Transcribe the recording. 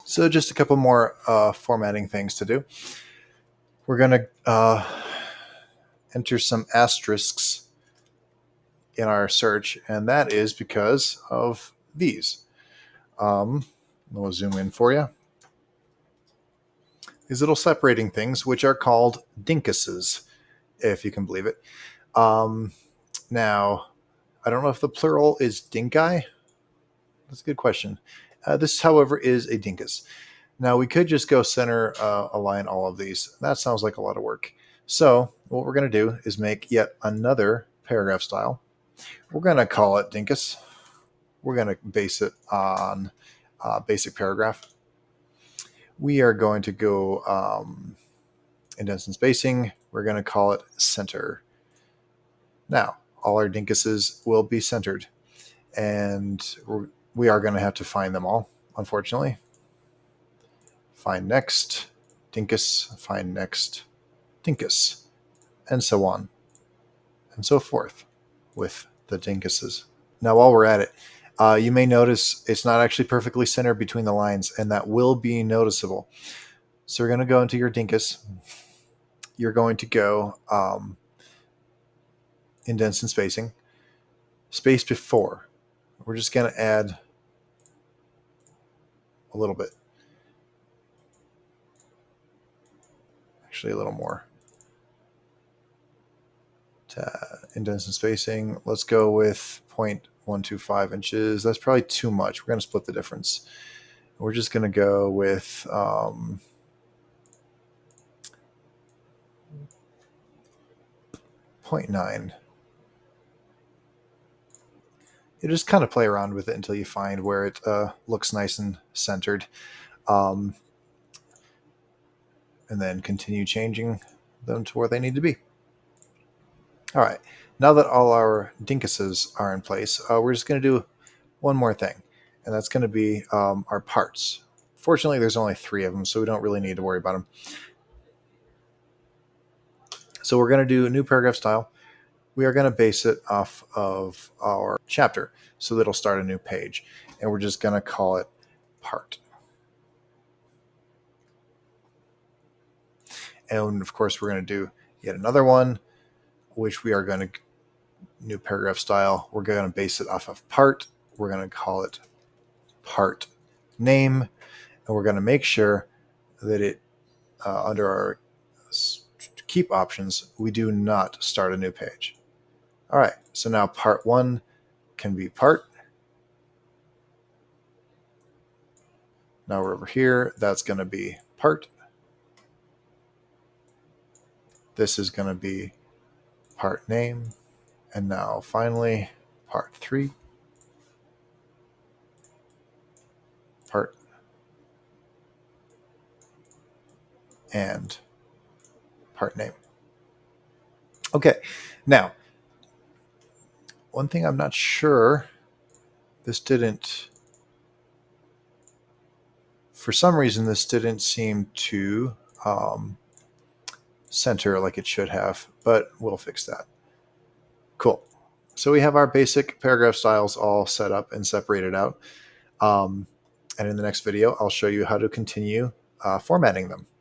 So just a couple more formatting things to do. We're going to enter some asterisks in our search, and that is because of these. We'll zoom in for you. These little separating things, which are called dinkuses, if you can believe it. Now, I don't know if the plural is dinkai. That's a good question. This, however, is a dinkus. Now, we could just go center align all of these. That sounds like a lot of work. So what we're going to do is make yet another paragraph style. We're going to call it Dinkus. We're going to base it on basic paragraph. We are going to go indents and spacing. We're going to call it center. Now, all our Dinkuses will be centered. And we are going to have to find them all, unfortunately. Find next, Dinkus, find next, Dinkus, and so on and so forth with the Dinkuses. Now, while we're at it, you may notice it's not actually perfectly centered between the lines, and that will be noticeable. So we're going to go into your Dinkus. You're going to go indents and spacing. Space before. We're just going to add a little bit. Actually, a little more. Indents and spacing. Let's go with 0.125 inches. That's probably too much. We're going to split the difference. We're just going to go with 0.9. You just kind of play around with it until you find where it looks nice and centered. And then continue changing them to where they need to be. All right, now that all our dinkuses are in place, we're just going to do one more thing, and that's going to be our parts. Fortunately, there's only 3 of them, so we don't really need to worry about them. So we're going to do a new paragraph style. We are going to base it off of our chapter, so that it'll start a new page, and we're just going to call it part. And of course, we're going to do yet another one, which we are going to new paragraph style. We're going to base it off of part. We're going to call it part name, and we're going to make sure that it under our keep options, we do not start a new page. All right, so now part 1 can be part. Now we're over here. That's going to be part. This is going to be part name. And now finally, part 3. Part. And part name. Okay, now, one thing I'm not sure, this didn't, for some reason, this didn't seem to center like it should have, but we'll fix that. Cool. So we have our basic paragraph styles all set up and separated out. And in the next video, I'll show you how to continue formatting them.